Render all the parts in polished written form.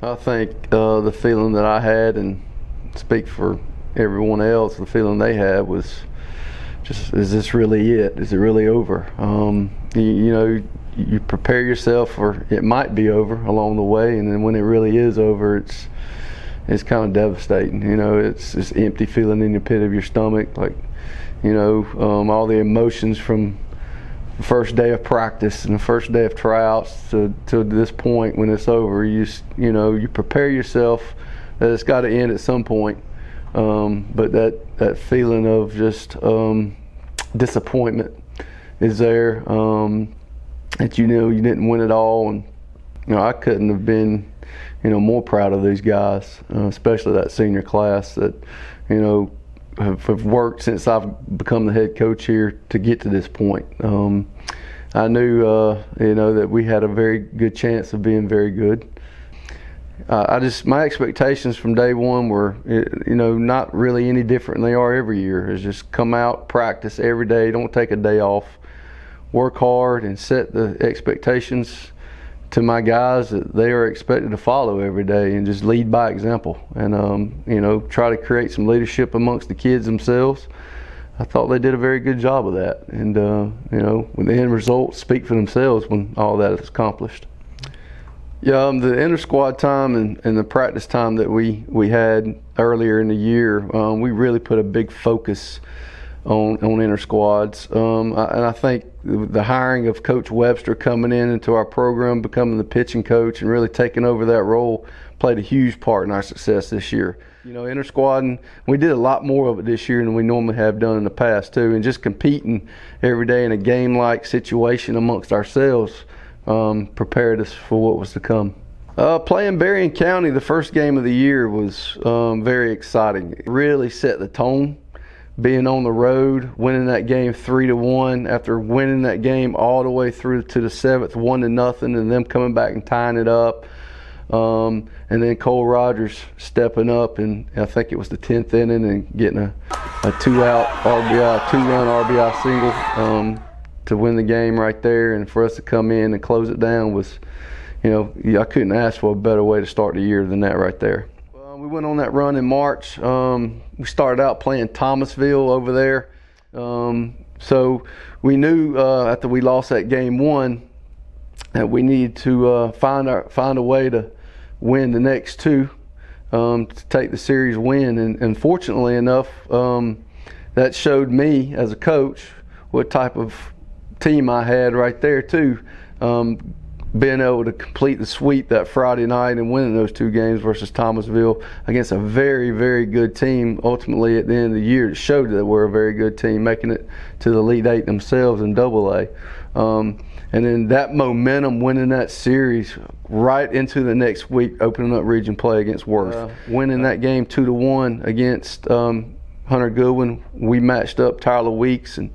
I think the feeling that I had, and speak for everyone else, the feeling they had was just, is this really it? Is it really over? You prepare yourself for it might be over along the way, and then when it really is over, it's kind of devastating. It's this empty feeling in the pit of your stomach, like all the emotions from the first day of practice and the first day of tryouts to this point when it's over. You prepare yourself that it's got to end at some point, but that feeling of just disappointment is there, that you didn't win it all. And I couldn't have been more proud of these guys, especially that senior class that have worked since I've become the head coach here to get to this point. I knew that we had a very good chance of being very good. My expectations from day one were not really any different than they are every year. Is just come out, practice every day, don't take a day off, work hard, and set the expectations to my guys that they are expected to follow every day, and just lead by example, and try to create some leadership amongst the kids themselves. I thought they did a very good job of that, and when the end results speak for themselves when all that is accomplished. Yeah, the inter-squad time and the practice time that we had earlier in the year, we really put a big focus on inter-squads, and I think the hiring of Coach Webster coming into our program, becoming the pitching coach and really taking over that role, played a huge part in our success this year. Inter-squad, we did a lot more of it this year than we normally have done in the past too, and just competing every day in a game-like situation amongst ourselves prepared us for what was to come. Playing Berrien County the first game of the year was very exciting. It really set the tone. Being on the road, winning that game 3-1, after winning that game all the way through to the 7th, 1-0, and them coming back and tying it up. And then Cole Rogers stepping up, and I think it was the 10th inning, and getting a two-out RBI, two-run RBI single to win the game right there. And for us to come in and close it down was, I couldn't ask for a better way to start the year than that right there. We went on that run in March. We started out playing Thomasville over there. So we knew after we lost that game 1 that we needed to find a way to win the next 2 to take the series win. And fortunately enough, that showed me as a coach what type of team I had right there too. Being able to complete the sweep that Friday night and winning those 2 games versus Thomasville against a very, very good team. Ultimately, at the end of the year, it showed that we're a very good team, making it to the Elite 8 themselves in AA. And then that momentum, winning that series right into the next week, opening up region play against Worth. Winning that game 2-1 against Hunter Goodwin, we matched up Tyler Weeks, and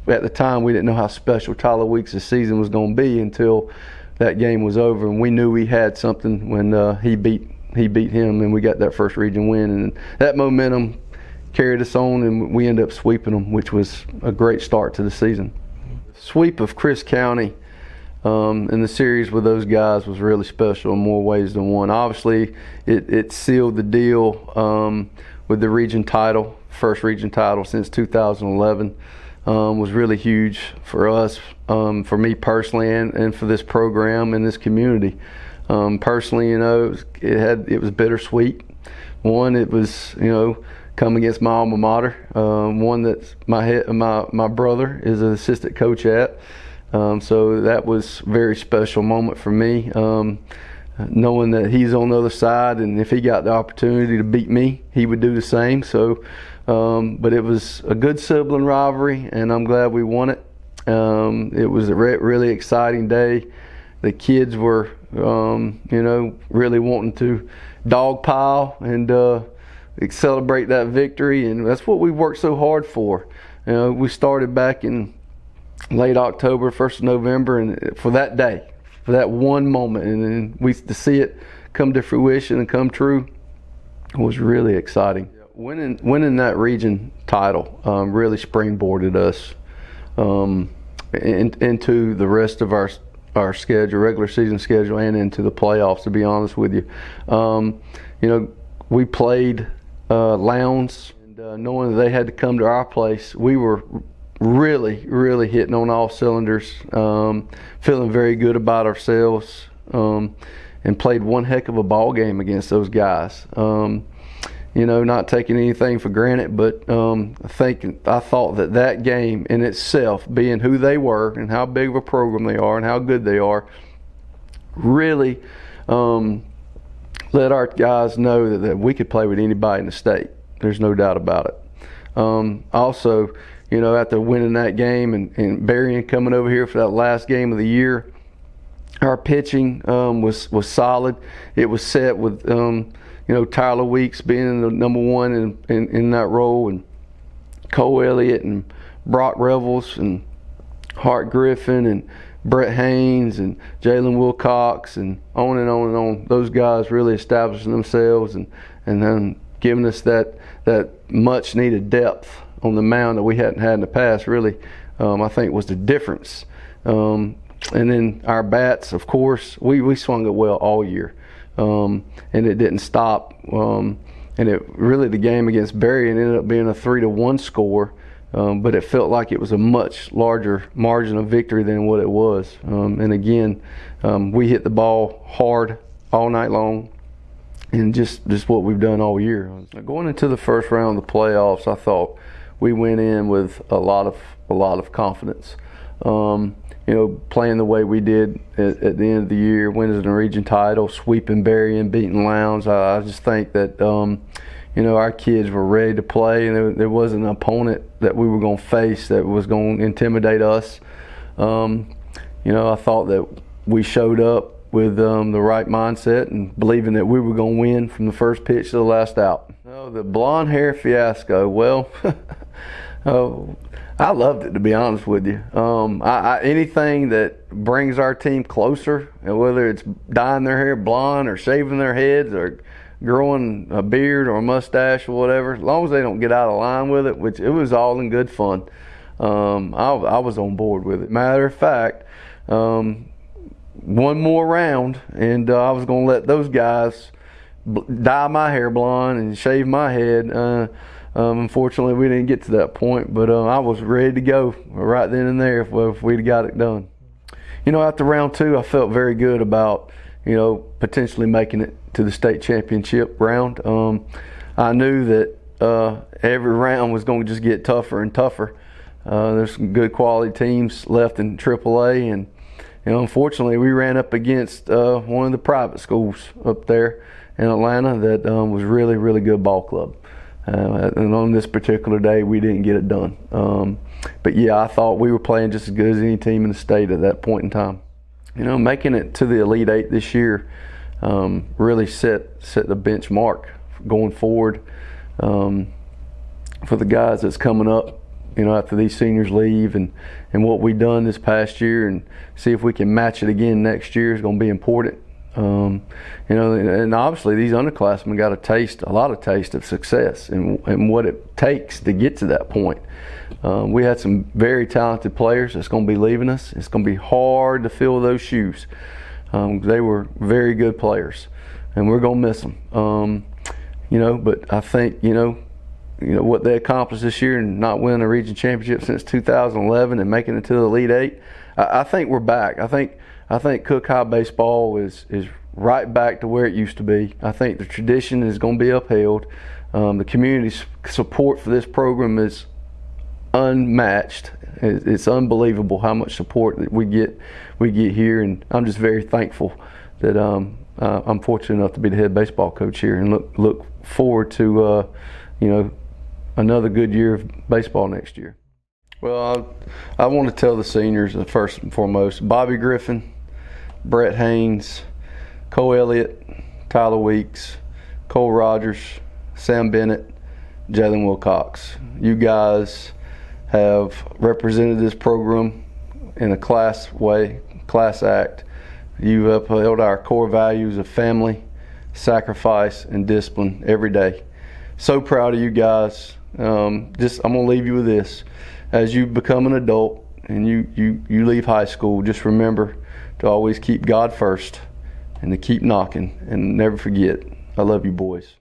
at the time we didn't know how special Tyler Weeks' season was going to be until that game was over, and we knew we had something when he beat him, and we got that first region win, and that momentum carried us on, and we ended up sweeping them, which was a great start to the season. The sweep of Chris County in the series with those guys was really special in more ways than one. Obviously, it sealed the deal with the region title, first region title since 2011. Was really huge for us, for me personally, and for this program and this community. Personally, it was bittersweet. One, it was come against my alma mater, one that my brother is an assistant coach at. So that was a very special moment for me, knowing that he's on the other side, and if he got the opportunity to beat me, he would do the same. So. But it was a good sibling rivalry, and I'm glad we won it. It was a really exciting day. The kids were, really wanting to dogpile and celebrate that victory, and that's what we worked so hard for. We started back in late October, 1st of November, and for that day, for that one moment, and then to see it come to fruition and come true was really exciting. Winning that region title really springboarded us into the rest of our our schedule, regular season schedule, and into the playoffs, to be honest with you. You know, we played Lowndes, and knowing that they had to come to our place, we were really hitting on all cylinders, feeling very good about ourselves, and played one heck of a ball game against those guys. You know, not taking anything for granted, but I thought that game in itself, being who they were and how big of a program they are and how good they are, really let our guys know that we could play with anybody in the state. There's no doubt about it. Also, you know, after winning that game and Berrien coming over here for that last game of the year, our pitching was solid. It was set with you know, Tyler Weeks being the number one in that role, and Cole Elliott and Brock Revels and Hart Griffin and Brett Haynes and Jalen Wilcox and on and on and on. Those guys really establishing themselves and then giving us that much needed depth on the mound that we hadn't had in the past, really, I think was the difference. And then our bats, of course, we swung it well all year. And it didn't stop. And it really, the game against Berrien ended up being a 3-1 score, but it felt like it was a much larger margin of victory than what it was. And again, we hit the ball hard all night long, and just what we've done all year. Going into the first round of the playoffs, I thought we went in with a lot of confidence. You know, playing the way we did at the end of the year, winning the region title, sweeping Berrien, beating Lowndes. I just think that, you know, our kids were ready to play, and there wasn't an opponent that we were going to face that was going to intimidate us. You know, I thought that we showed up with the right mindset and believing that we were going to win from the first pitch to the last out. Oh, the blonde hair fiasco. Well, I loved it, to be honest with you. Anything that brings our team closer, whether it's dyeing their hair blonde or shaving their heads or growing a beard or a mustache or whatever, as long as they don't get out of line with it, which it was all in good fun, I was on board with it. Matter of fact, one more round, and I was going to let those guys dye my hair blonde and shave my head. Unfortunately, we didn't get to that point, but I was ready to go right then and there if we'd got it done. You know, after round two, I felt very good about, you know, potentially making it to the state championship round. I knew that every round was going to just get tougher and tougher. There's some good quality teams left in AAA, and you know, unfortunately, we ran up against one of the private schools up there in Atlanta that was really good ball club. And on this particular day, we didn't get it done. But yeah, I thought we were playing just as good as any team in the state at that point in time. You know, making it to the Elite Eight this year really set the benchmark going forward for the guys that's coming up, you know, after these seniors leave, and what we've done this past year, and see if we can match it again next year is going to be important. You know, and obviously these underclassmen got a lot of taste of success and what it takes to get to that point. We had some very talented players that's going to be leaving us. It's going to be hard to fill those shoes. They were very good players, and we're going to miss them. You know, but I think, you know what they accomplished this year and not winning a region championship since 2011 and making it to the Elite Eight. I think we're back. I think Cook High baseball is right back to where it used to be. I think the tradition is going to be upheld. The community's support for this program is unmatched. It's unbelievable how much support that we get here, and I'm just very thankful that I'm fortunate enough to be the head baseball coach here, and look forward to you know, another good year of baseball next year. Well, I want to tell the seniors, first and foremost, Bobby Griffin, Brett Haynes, Cole Elliott, Tyler Weeks, Cole Rogers, Sam Bennett, Jalen Wilcox. You guys have represented this program in a class act. You've upheld our core values of family, sacrifice, and discipline every day. So proud of you guys. I'm going to leave you with this. As you become an adult and you leave high school, just remember to always keep God first and to keep knocking, and never forget, I love you boys.